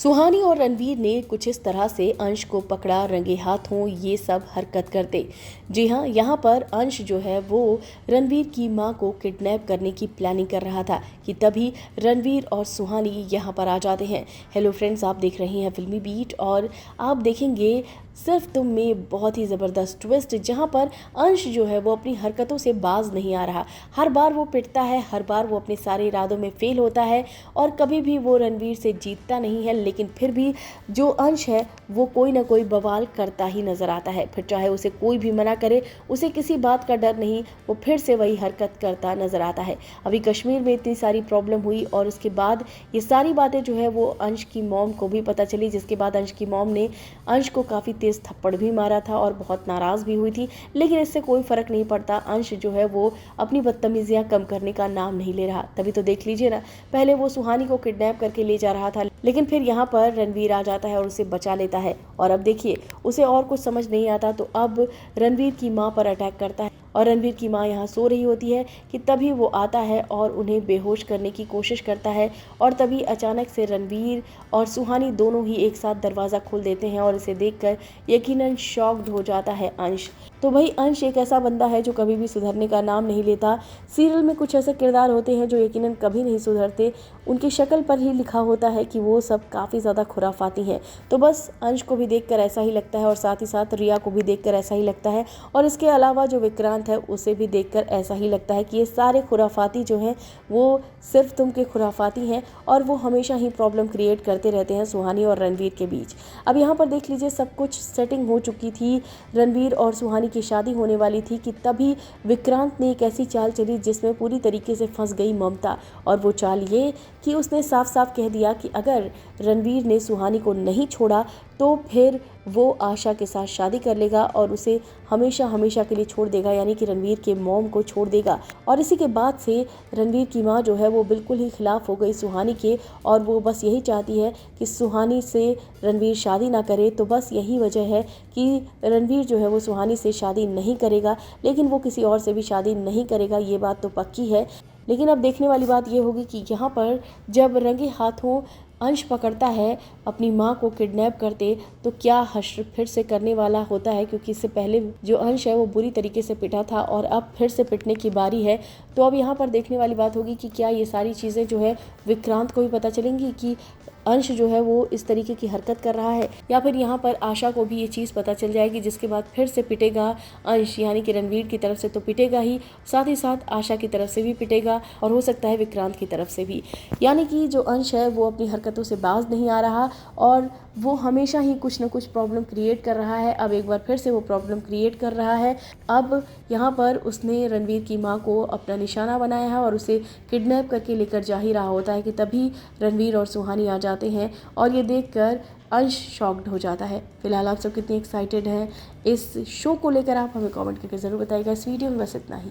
सुहानी और रणवीर ने कुछ इस तरह से अंश को पकड़ा रंगे हाथों ये सब हरकत करते। जी हाँ, यहाँ पर अंश जो है वो रणवीर की मां को किडनैप करने की प्लानिंग कर रहा था कि तभी रणवीर और सुहानी यहाँ पर आ जाते हैं। हेलो फ्रेंड्स, आप देख रहे हैं फिल्मी बीट और आप देखेंगे सिर्फ तुम में बहुत ही ज़बरदस्त ट्विस्ट, जहाँ पर अंश जो है वो अपनी हरकतों से बाज नहीं आ रहा। हर बार वो पिटता है, हर बार वो अपने सारे इरादों में फेल होता है और कभी भी वो रणवीर से जीतता नहीं है। लेकिन फिर भी जो अंश है वो कोई ना कोई बवाल करता ही नजर आता है। फिर चाहे उसे कोई भी मना करे, उसे किसी बात का डर नहीं, वो फिर से वही हरकत करता नजर आता है। अभी कश्मीर में इतनी सारी प्रॉब्लम हुई और उसके बाद ये सारी बातें जो है वो अंश की मॉम को भी पता चली, जिसके बाद अंश की मॉम ने अंश को काफ़ी तेज थप्पड़ भी मारा था और बहुत नाराज़ भी हुई थी। लेकिन इससे कोई फ़र्क नहीं पड़ता, अंश जो है वो अपनी बदतमीजियाँ कम करने का नाम नहीं ले रहा। तभी तो देख लीजिए ना, पहले वो सुहानी को किडनैप करके ले जा रहा था, लेकिन फिर यहाँ पर रणवीर आ जाता है और उसे बचा लेता है। और अब देखिए, उसे और कुछ समझ नहीं आता तो अब रणवीर की माँ पर अटैक करता है और रणवीर की माँ यहाँ सो रही होती है कि तभी वो आता है और उन्हें बेहोश करने की कोशिश करता है। और तभी अचानक से रणवीर और सुहानी दोनों ही एक साथ दरवाज़ा खोल देते हैं और इसे देखकर यकीनन शॉक्ड हो जाता है अंश। तो भाई, अंश एक ऐसा बंदा है जो कभी भी सुधरने का नाम नहीं लेता। सीरियल में कुछ ऐसे किरदार होते हैं जो यकीनन कभी नहीं सुधरते, उनकी शक्ल पर ही लिखा होता है कि वो सब काफ़ी ज़्यादा खुराफाती हैं। तो बस अंश को भी देखकर ऐसा ही लगता है और साथ ही साथ रिया को भी देखकर ऐसा ही लगता है और इसके अलावा जो विक्रांत है उसे भी देखकर ऐसा ही लगता है कि ये सारे खुराफाती जो हैं वो सिर्फ तुम के खुराफाती हैं और वो हमेशा ही प्रॉब्लम क्रिएट करते रहते हैं सुहानी और रणवीर के बीच। अब यहाँ पर देख लीजिए, सब कुछ सेटिंग हो चुकी थी, रणवीर और सुहानी की शादी होने वाली थी कि तभी विक्रांत ने एक ऐसी चाल चली जिसमें पूरी तरीके से फंस गई ममता। और वो चाल ये कि उसने साफ साफ कह दिया कि अगर रणवीर ने सुहानी को नहीं छोड़ा तो फिर वो आशा के साथ शादी कर लेगा और उसे हमेशा हमेशा के लिए छोड़ देगा, यानी कि रणवीर के मॉम को छोड़ देगा। और इसी के बाद से रणवीर की माँ जो है वो बिल्कुल ही खिलाफ हो गई सुहानी के और वो बस यही चाहती है कि सुहानी से रणवीर शादी ना करे। तो बस यही वजह है कि रणवीर जो है वो सुहानी से शादी नहीं करेगा, लेकिन वो किसी और से भी शादी नहीं करेगा, ये बात तो पक्की है। लेकिन अब देखने वाली बात ये होगी कि यहाँ पर जब रंगे हाथों अंश पकड़ता है अपनी माँ को किडनैप करते, तो क्या हश्र फिर से करने वाला होता है, क्योंकि इससे पहले जो अंश है वो बुरी तरीके से पिटा था और अब फिर से पिटने की बारी है। तो अब यहाँ पर देखने वाली बात होगी कि क्या ये सारी चीज़ें जो है विक्रांत को भी पता चलेंगी कि अंश जो है वो इस तरीके की हरकत कर रहा है, या फिर यहाँ पर आशा को भी ये चीज़ पता चल जाएगी, जिसके बाद फिर से पिटेगा अंश, यानी कि रणवीर की तरफ से तो पिटेगा ही, साथ ही साथ आशा की तरफ से भी पिटेगा और हो सकता है विक्रांत की तरफ से भी। यानी कि जो अंश है वो अपनी हरकतों से बाज नहीं आ रहा और वो हमेशा ही कुछ न कुछ प्रॉब्लम क्रिएट कर रहा है। अब एक बार फिर से वो प्रॉब्लम क्रिएट कर रहा है। अब यहाँ पर उसने रणवीर की माँ को अपना निशाना बनाया है और उसे किडनैप करके लेकर जा ही रहा होता है कि तभी रणवीर और सुहानी आ जाते हैं और ये देखकर अंश शॉक्ड हो जाता है। फिलहाल आप सब कितनी एक्साइटेड हैं इस शो को लेकर, आप हमें कमेंट करके ज़रूर बताइएगा। इस वीडियो में बस इतना ही।